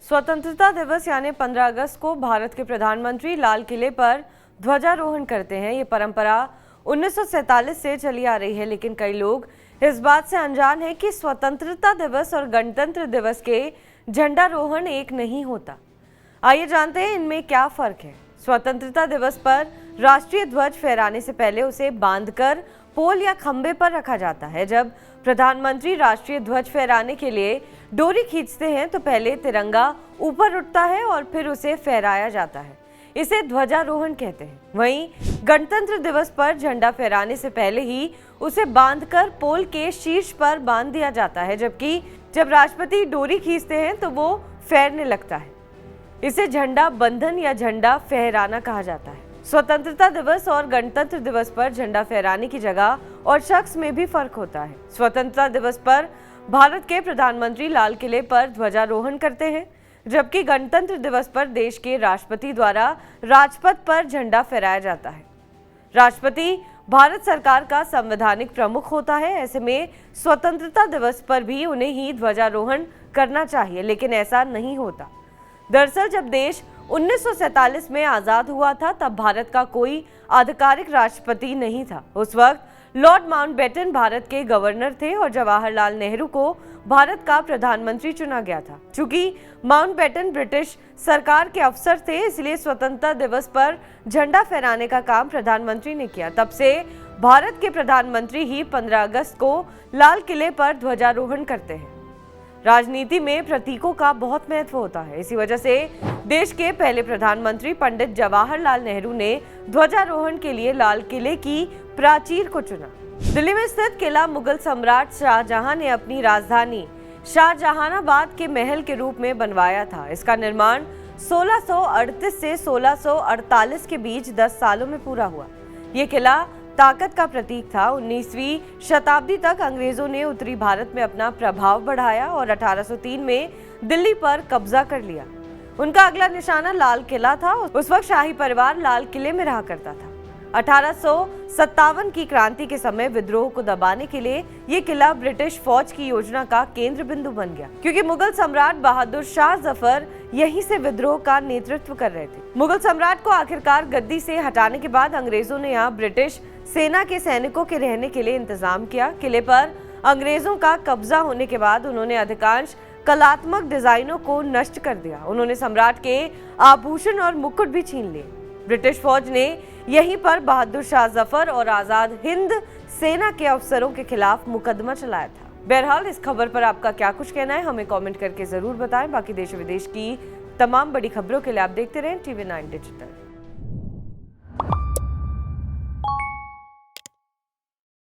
स्वतंत्रता दिवस यानी 15 अगस्त को भारत के प्रधानमंत्री लाल किले पर ध्वजारोहण करते हैं। ये परंपरा 1947 से चली आ रही है, लेकिन कई लोग इस बात से अनजान हैं कि स्वतंत्रता दिवस और गणतंत्र दिवस के झंडारोहण एक नहीं होता। आइए जानते हैं इनमें क्या फर्क है। स्वतंत्रता दिवस पर राष्ट्रीय ध्वज फहराने से पहले उसे बांधकर पोल या खंबे पर रखा जाता है। जब प्रधानमंत्री राष्ट्रीय ध्वज फहराने के लिए डोरी खींचते हैं तो पहले तिरंगा ऊपर उठता है और फिर उसे फहराया जाता है। इसे ध्वजारोहण कहते हैं। वहीं गणतंत्र दिवस पर झंडा फहराने से पहले ही उसे बांधकर पोल के शीर्ष पर बांध दिया जाता है, जबकि जब राष्ट्रपति डोरी खींचते हैं तो वो फहरने लगता है। इसे झंडा बंधन या झंडा फहराना कहा जाता है। स्वतंत्रता दिवस और गणतंत्र दिवस पर झंडा फहराने की जगह और शख्स में भी फर्क होता है। स्वतंत्रता दिवस पर भारत के प्रधानमंत्री लाल किले पर ध्वजारोहण करते हैं, जबकि गणतंत्र दिवस पर देश के राष्ट्रपति द्वारा राजपथ पर झंडा फहराया जाता है। राष्ट्रपति भारत सरकार का संवैधानिक प्रमुख होता है। ऐसे में स्वतंत्रता दिवस पर भी उन्हें ही ध्वजारोहण करना चाहिए, लेकिन ऐसा नहीं होता। दरअसल जब देश 1947 में आजाद हुआ था, तब भारत का कोई आधिकारिक राष्ट्रपति नहीं था। उस वक्त लॉर्ड माउंटबेटन भारत के गवर्नर थे और जवाहरलाल नेहरू को भारत का प्रधानमंत्री चुना गया था। चूंकि माउंटबेटन ब्रिटिश सरकार के अफसर थे, इसलिए स्वतंत्रता दिवस पर झंडा फहराने का काम प्रधानमंत्री ने किया। तब से भारत के प्रधानमंत्री ही 15 अगस्त को लाल किले पर ध्वजारोहण करते हैं। राजनीति में प्रतीकों का बहुत महत्व होता है। इसी वजह से देश के पहले प्रधानमंत्री पंडित जवाहरलाल नेहरू ने ध्वजारोहण के लिए लाल किले की प्राचीर को चुना। दिल्ली में स्थित किला मुगल सम्राट शाहजहां ने अपनी राजधानी शाहजहानाबाद के महल के रूप में बनवाया था। इसका निर्माण 1638 से 1648 के बीच 10 सालों में पूरा हुआ। ये किला ताकत का प्रतीक था। 19वीं शताब्दी तक अंग्रेजों ने उत्तरी भारत में अपना प्रभाव बढ़ाया और 1803 में दिल्ली पर कब्जा कर लिया। उनका अगला निशाना लाल किला था। उस वक्त शाही परिवार लाल किले में रहा करता था। 1857 की क्रांति के समय विद्रोह को दबाने के लिए ये किला ब्रिटिश फौज की योजना का केंद्र बिंदु बन गया, क्योंकि मुगल सम्राट बहादुर शाह जफर यहीं से विद्रोह का नेतृत्व कर रहे थे। मुगल सम्राट को आखिरकार गद्दी से हटाने के बाद अंग्रेजों ने यहाँ ब्रिटिश सेना के सैनिकों के रहने के लिए इंतजाम किया। किले पर अंग्रेजों का कब्जा होने के बाद उन्होंने अधिकांश कलात्मक डिजाइनों को नष्ट कर दिया। उन्होंने सम्राट के आभूषण और मुकुट भी छीन लिए। ब्रिटिश फौज ने यहीं पर बहादुर शाह जफर और आजाद हिंद सेना के अफसरों के खिलाफ मुकदमा चलाया था। बहरहाल इस खबर पर आपका क्या कुछ कहना है, हमें कमेंट करके जरूर बताएं। बाकी देश विदेश की तमाम बड़ी खबरों के लिए आप देखते रहें TV9 डिजिटल।